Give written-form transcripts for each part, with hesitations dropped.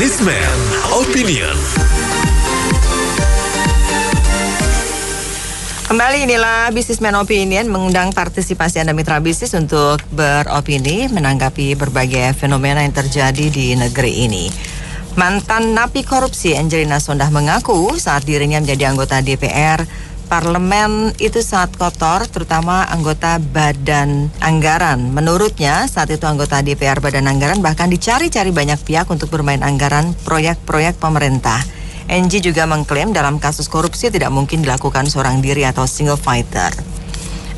Businessman Opinion. Kembali inilah Businessman Opinion mengundang partisipasi Anda mitra bisnis untuk beropini menanggapi berbagai fenomena yang terjadi di negeri ini. Mantan napi korupsi Angelina Sondakh mengaku saat dirinya menjadi anggota DPR, parlemen itu sangat kotor, terutama anggota Badan Anggaran. Menurutnya saat itu anggota DPR Badan Anggaran bahkan dicari-cari banyak pihak untuk bermain anggaran proyek-proyek pemerintah. NG juga mengklaim dalam kasus korupsi tidak mungkin dilakukan seorang diri atau single fighter.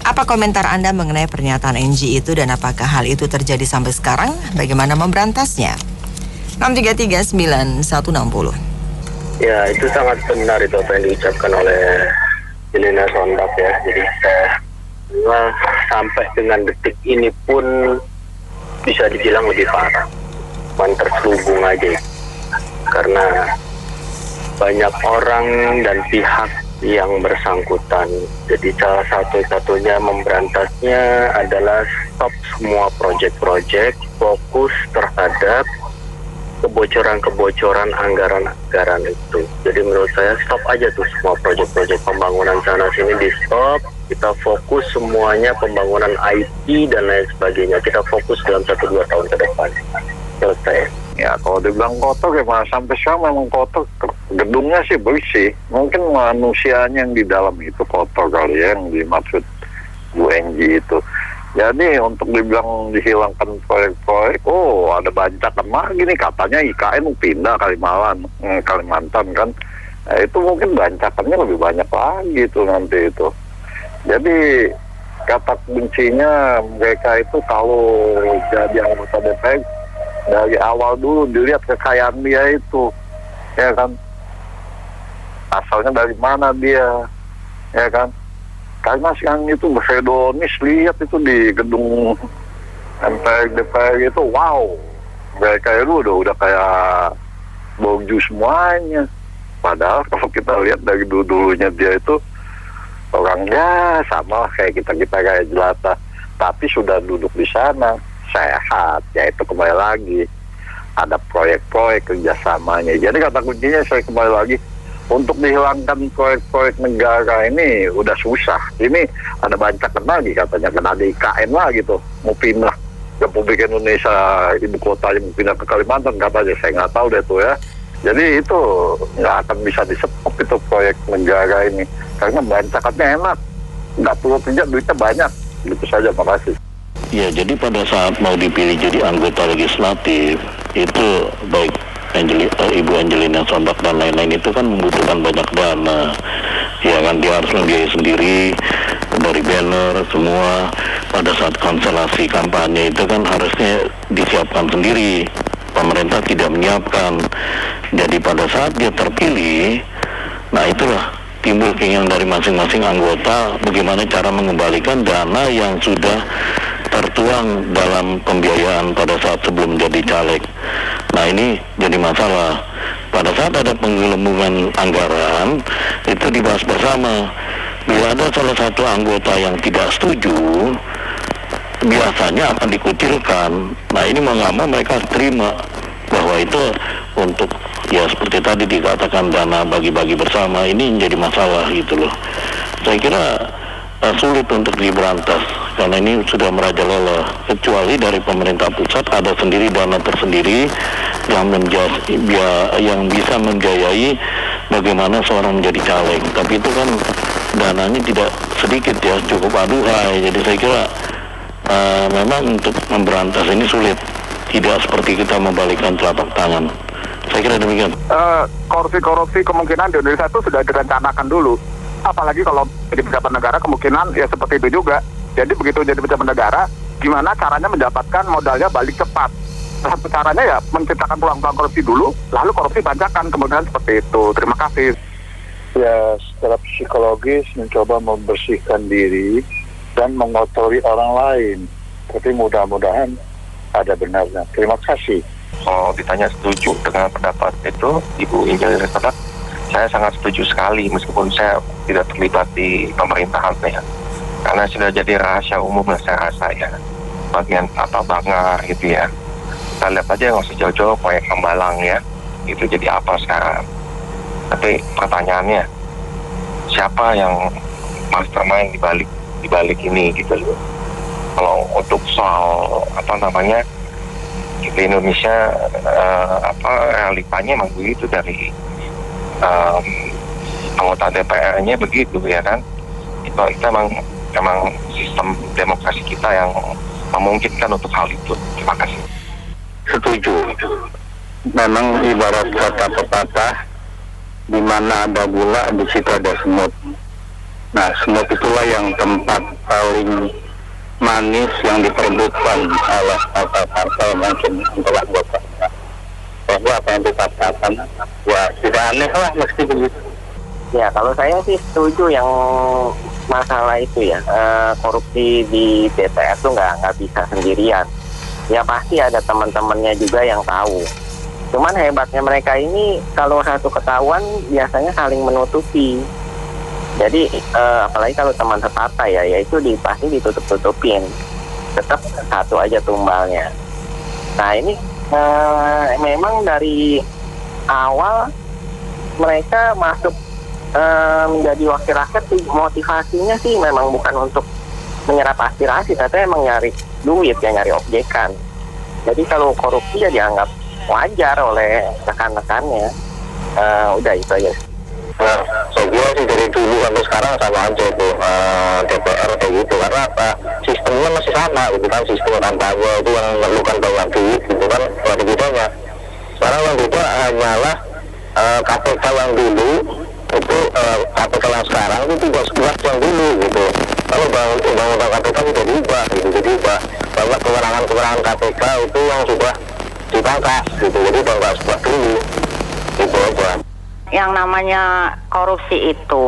Apa komentar Anda mengenai pernyataan NG itu dan apakah hal itu terjadi sampai sekarang? Bagaimana memberantasnya? 6339160. Ya, itu sangat benar itu apa yang diucapkan oleh Angelina Sondakh ya. Jadi sampai dengan detik ini pun bisa dibilang lebih parah. Cuman terselubung aja. Karena banyak orang dan pihak yang bersangkutan. Jadi salah satu-satunya memberantasnya adalah stop semua proyek-proyek, fokus terhadap kebocoran-kebocoran anggaran itu. Jadi menurut saya stop aja tuh semua proyek-proyek pembangunan sana sini di stop. Kita fokus semuanya pembangunan IT dan lain sebagainya. Kita fokus dalam 1-2 tahun ke depan. Selesai. Ya kalau dibilang kotor ya sampai sekarang memang kotor. Gedungnya sih bersih. Mungkin manusianya yang di dalam itu kotor kali ya, yang dimaksud Bu Engi itu. Jadi untuk dibilang dihilangkan proyek-proyek, ada bancakan lagi nih katanya IKN pindah Kalimantan kan. Itu mungkin bancakannya lebih banyak lagi tuh nanti itu. Jadi kata kuncinya mereka itu kalau jadi anggota DPR dari awal dulu dilihat kekayaan dia itu, ya kan. Asalnya dari mana dia, ya kan. Karena sekarang itu bersedonis, lihat itu di gedung MPR DPR itu, wow, mereka itu udah kayak boju semuanya. Padahal kalau kita lihat dari dulunya dia itu orangnya sama kayak kita kayak jelata, tapi sudah duduk di sana sehat, yaitu kembali lagi ada proyek-proyek kerjasamanya. Jadi kata kuncinya saya kembali lagi, untuk dihilangkan proyek-proyek negara ini udah susah. Ini ada bancakan lagi katanya, kan ada IKN lagi tuh mau pindah Republik Indonesia, ibu kota mau pindah ke Kalimantan katanya. Saya nggak tahu deh tuh ya. Jadi itu nggak akan bisa disepok itu proyek negara ini karena bancakannya enak, nggak perlu kerja, duitnya banyak. Gitu saja, makasih. Ya, jadi pada saat mau dipilih jadi anggota legislatif itu baik Ibu Angelina Sondakh dan lain-lain itu kan membutuhkan banyak dana, ya kan. Dia harus membiayai sendiri dari banner semua. Pada saat konstelasi kampanye itu kan harusnya disiapkan sendiri, pemerintah tidak menyiapkan. Jadi pada saat dia terpilih, nah itulah timbul keinginan dari masing-masing anggota bagaimana cara mengembalikan dana yang sudah tertuang dalam pembiayaan pada saat sebelum jadi caleg. Nah ini jadi masalah. Pada saat ada penggelembungan anggaran itu dibahas bersama. Bila ada salah satu anggota yang tidak setuju, biasanya akan dikucilkan. Nah ini mau nggak mau mereka harus terima bahwa itu untuk, ya seperti tadi dikatakan, dana bagi-bagi bersama. Ini menjadi masalah gitu loh. Saya kira sulit untuk diberantas karena ini sudah merajalela, kecuali dari pemerintah pusat ada sendiri dana tersendiri yang bisa membiayai bagaimana seorang menjadi caleg. Tapi itu kan dananya tidak sedikit ya, cukup aduhai. Jadi saya kira memang untuk memberantas ini sulit, tidak seperti kita membalikkan telapak tangan. Saya kira demikian. Korupsi kemungkinan di Indonesia itu sudah direncanakan dulu. Apalagi kalau jadi pejabat negara kemungkinan ya seperti itu juga. Jadi begitu jadi pejabat negara, gimana caranya mendapatkan modalnya balik cepat? Satu caranya ya menciptakan peluang-peluang korupsi dulu, lalu korupsi bancakan, kemudian seperti itu. Terima kasih. Ya secara psikologis mencoba membersihkan diri dan mengotori orang lain. Tapi mudah-mudahan ada benarnya. Terima kasih. Kalau ditanya setuju dengan pendapat itu Ibu Angelina Sondakh, saya sangat setuju sekali meskipun saya tidak terlibat di pemerintahan ya. Karena sudah jadi rahasia umum lah saya rasa ya. Bagian apa Bangar gitu ya. Kita lihat aja nggak usah jauh-jauh proyek Hambalang ya. itu jadi apa sekarang. Tapi pertanyaannya, siapa yang mastermind di balik ini gitu loh. Kalau untuk soal di Indonesia realitanya emang begitu dari anggota DPR-nya begitu ya kan. Itu emang sistem demokrasi kita yang memungkinkan untuk hal itu. Terima kasih. Setuju. Memang ibarat kata pepatah, di mana ada gula di situ ada semut. Nah, semut itulah yang tempat paling manis yang diperebutkan oleh partai-partai mungkin untuk anggota. Bahwa apa yang dikatakan, ya tidak aneh lah mesti begitu. Ya, kalau saya sih setuju yang masalah itu ya, korupsi di DPR tuh nggak bisa sendirian. Ya pasti ada teman-temannya juga yang tahu. Cuman hebatnya mereka ini kalau satu ketahuan biasanya saling menutupi. Jadi apalagi kalau teman separtai ya itu pasti ditutup-tutupin. Tetap satu aja tumbalnya. Nah ini memang dari awal mereka masuk menjadi wakil rakyat, motivasinya sih memang bukan untuk menyerap aspirasi, tapi emang nyari duit ya, nyari objekan. Jadi kalau korupsi ya dianggap wajar oleh rekan-rekannya. Udah itu aja. Nah, saya kira sih dari dulu sampai sekarang sama aja itu DPR kayak gitu, karena apa? Sistemnya masih sama gitu kan, sistem kampanye itu yang memerlukan banyak duit gitu kan, ada bedanya. Sekarang yang beda hanyalah KPK yang dulu itu KPK yang sekarang itu tidak sekuat yang dulu gitu. Kalau undang-undang KPK sudah diubah gitu, jadi bahwa kewenangan KPK itu yang sudah dipangkas gitu, jadi nggak sekuat dulu gitu aja. Yang namanya korupsi itu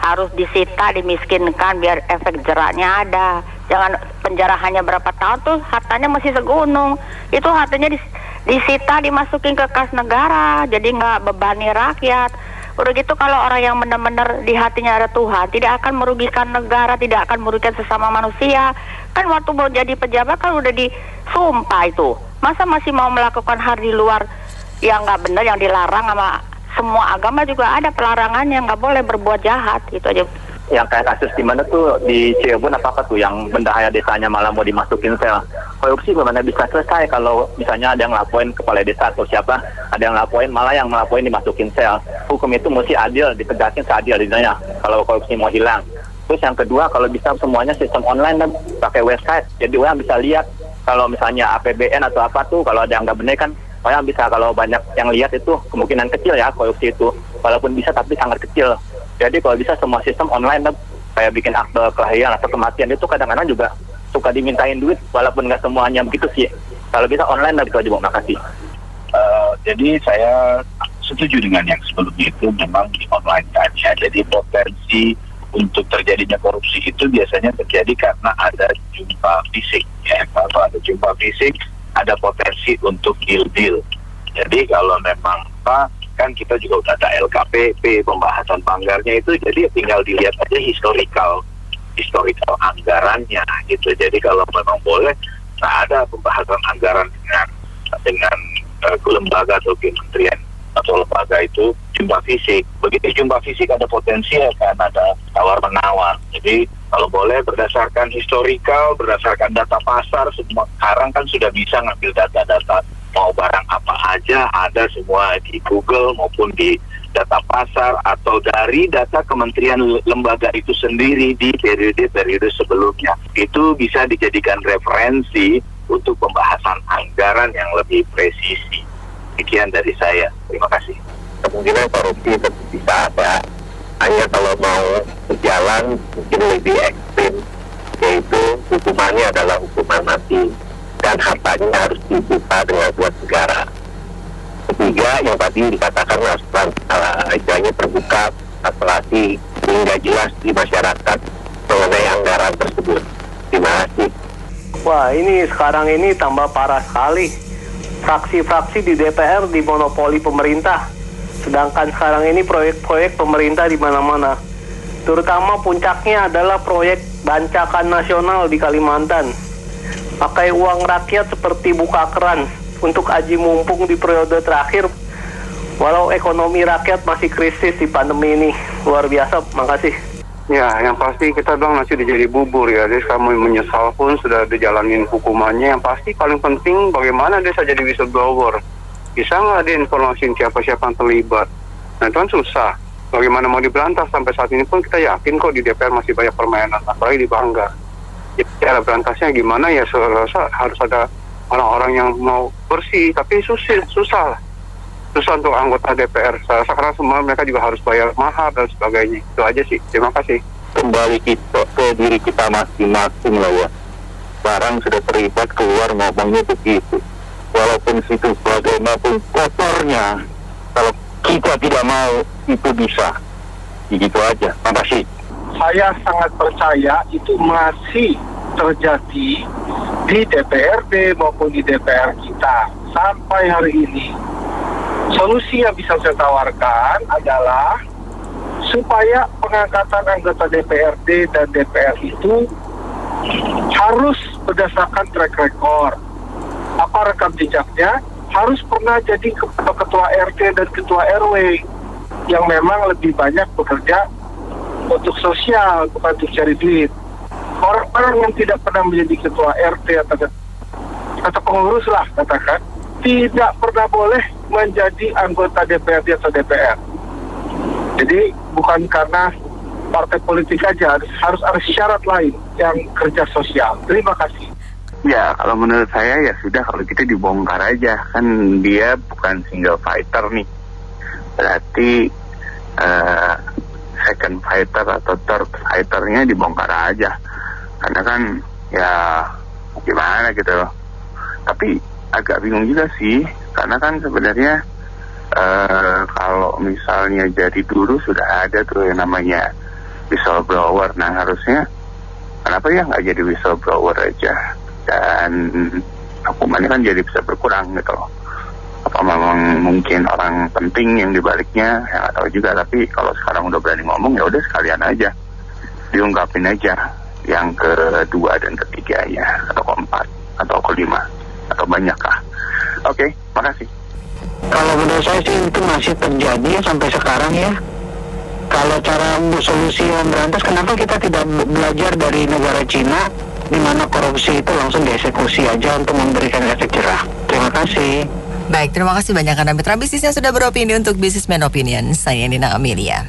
harus disita, dimiskinkan biar efek jeraknya ada. Jangan penjara hanya berapa tahun tuh hartanya masih segunung. Itu hartanya disita, dimasukin ke kas negara, jadi nggak bebani rakyat. Udah gitu kalau orang yang benar-benar di hatinya ada Tuhan, tidak akan merugikan negara, tidak akan merugikan sesama manusia. Kan waktu mau jadi pejabat kan udah disumpah itu. Masa masih mau melakukan hal di luar yang nggak benar, yang dilarang sama semua agama juga ada pelarangannya, nggak boleh berbuat jahat, gitu aja. Yang kayak kasus di mana tuh di Cirebon apa tuh yang bendahara desanya malah mau dimasukin sel. Korupsi bagaimana bisa selesai kalau misalnya ada yang ngelaporin kepala desa atau siapa, ada yang ngelaporin, malah yang ngelaporin dimasukin sel. Hukum itu mesti adil, ditegasin seadil-adilnya kalau korupsi mau hilang. Terus yang kedua, kalau bisa semuanya sistem online dan pakai website, jadi orang bisa lihat kalau misalnya APBN atau apa tuh, kalau ada yang nggak benar kan orang bisa, kalau banyak yang lihat itu kemungkinan kecil ya korupsi itu, walaupun bisa tapi sangat kecil. Jadi kalau bisa semua sistem online, kayak bikin akte kelahiran atau kematian itu kadang-kadang juga suka dimintain duit, walaupun nggak semuanya begitu sih. Kalau bisa online lah, gitu aja Bu, makasih. Jadi saya setuju dengan yang sebelumnya itu memang di online kan ya. Jadi potensi untuk terjadinya korupsi itu biasanya terjadi karena ada jumpa fisik ya. Kalau ada jumpa fisik, ada potensi untuk deal-deal. Jadi kalau memang kan kita juga udah ada LKPP, pembahasan banggarnya itu, jadi tinggal dilihat aja historical anggarannya gitu. Jadi kalau memang boleh, ada pembahasan anggaran dengan lembaga atau kementerian atau lembaga itu jumpa fisik. Begitu jumpa fisik ada potensi akan ada tawar-menawar. Jadi kalau boleh berdasarkan historical, berdasarkan data pasar, semua sekarang kan sudah bisa ngambil data-data mau barang apa aja, ada semua di Google maupun di data pasar atau dari data kementerian lembaga itu sendiri di periode-periode sebelumnya. Itu bisa dijadikan referensi untuk pembahasan anggaran yang lebih presisi. Sekian dari saya. Terima kasih. Kemungkinan korupsi tetap bisa ada, hanya kalau mau berjalan mungkin lebih ekstrim, yaitu hukumannya adalah hukuman mati dan hartanya harus dibuka dengan buat negara. Ketiga, yang tadi dikatakan harus istilahnya terbuka, transparansi hingga jelas di masyarakat mengenai anggaran tersebut. Terima kasih. Wah, ini sekarang ini tambah parah sekali. Fraksi-fraksi di DPR dimonopoli pemerintah. Sedangkan sekarang ini proyek-proyek pemerintah di mana-mana. Terutama puncaknya adalah proyek Bancakan Nasional di Kalimantan. Pakai uang rakyat seperti buka keran untuk aji mumpung di periode terakhir Walau ekonomi rakyat masih krisis di pandemi ini. Luar biasa, makasih. Ya, yang pasti kita bilang masih jadi bubur ya. Jadi kamu menyesal pun sudah dijalanin hukumannya. Yang pasti paling penting bagaimana dia bisa jadi whistleblower. Bisa nggak dia informasi siapa-siapa yang terlibat. Nah itu kan susah. Bagaimana mau diberantas sampai saat ini pun kita yakin kok di DPR masih banyak permainan. Apalagi di Bangga. Jadi cara berantasnya gimana ya, saya harus ada orang-orang yang mau bersih. Tapi susah lah. Susah untuk anggota DPR. Sekarang semua mereka juga harus bayar mahar dan sebagainya. Itu aja sih. Terima kasih. Kembali kita ke diri kita masing-masing lah ya. Barang sudah terlibat keluar ngomongnya begitu. Walaupun situ bagaimanapun kotornya, kalau kita tidak mau itu bisa. Begitu aja. Terima kasih. Saya sangat percaya itu masih terjadi di DPRD maupun di DPR kita sampai hari ini. Solusi yang bisa saya tawarkan adalah supaya pengangkatan anggota DPRD dan DPR itu harus berdasarkan track record. Apa rekam jejaknya? Harus pernah jadi ketua RT dan ketua RW yang memang lebih banyak bekerja untuk sosial, bukan untuk cari duit. Orang-orang yang tidak pernah menjadi ketua RT atau pengurus lah katakan, tidak pernah boleh menjadi anggota DPRD atau DPR. Jadi bukan karena partai politik aja, harus ada syarat lain yang kerja sosial. Terima kasih. Ya, kalau menurut saya ya sudah, kalau gitu dibongkar aja. Kan dia bukan single fighter nih. Berarti second fighter atau third fighternya dibongkar aja. Karena kan ya gimana gitu. Tapi agak bingung juga sih. Karena kan sebenarnya kalau misalnya jadi dulu sudah ada tuh yang namanya whistleblower. Nah harusnya kenapa ya nggak jadi whistleblower aja, dan hukumannya kan jadi bisa berkurang gitu loh. Apa memang mungkin orang penting yang dibaliknya, ya nggak tahu juga. Tapi kalau sekarang udah berani ngomong ya udah sekalian aja diungkapin aja yang kedua dan ketiganya, atau keempat atau kelima atau banyak kah. Oke, makasih. Kalau menurut saya sih itu masih terjadi ya sampai sekarang ya. Kalau cara solusi yang berantas, kenapa kita tidak belajar dari negara Cina di mana korupsi itu langsung dieksekusi aja untuk memberikan efek jerah. Terima kasih. Baik, terima kasih banyak Anda mitra bisnis yang sudah beropini untuk Businessman Opinion. Saya Nina Amelia.